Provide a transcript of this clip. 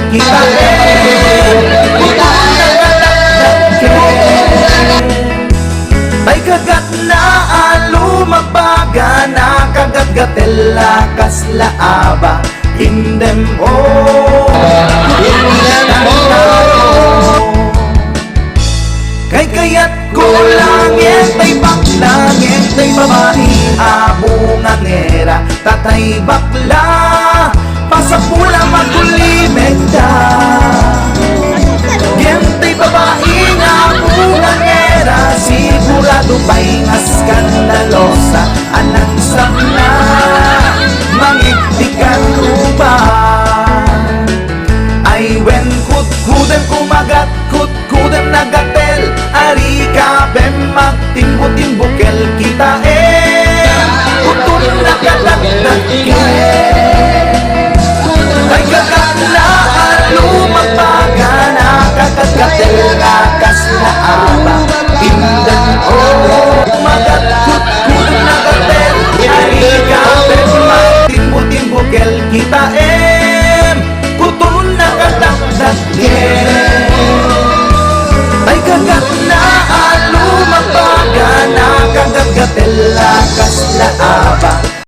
kita ay kagat na alumabaga na kagat-gatela kaslaaba indem o kay kayat ko langit ay baklangit ay babae abungan era tatay ba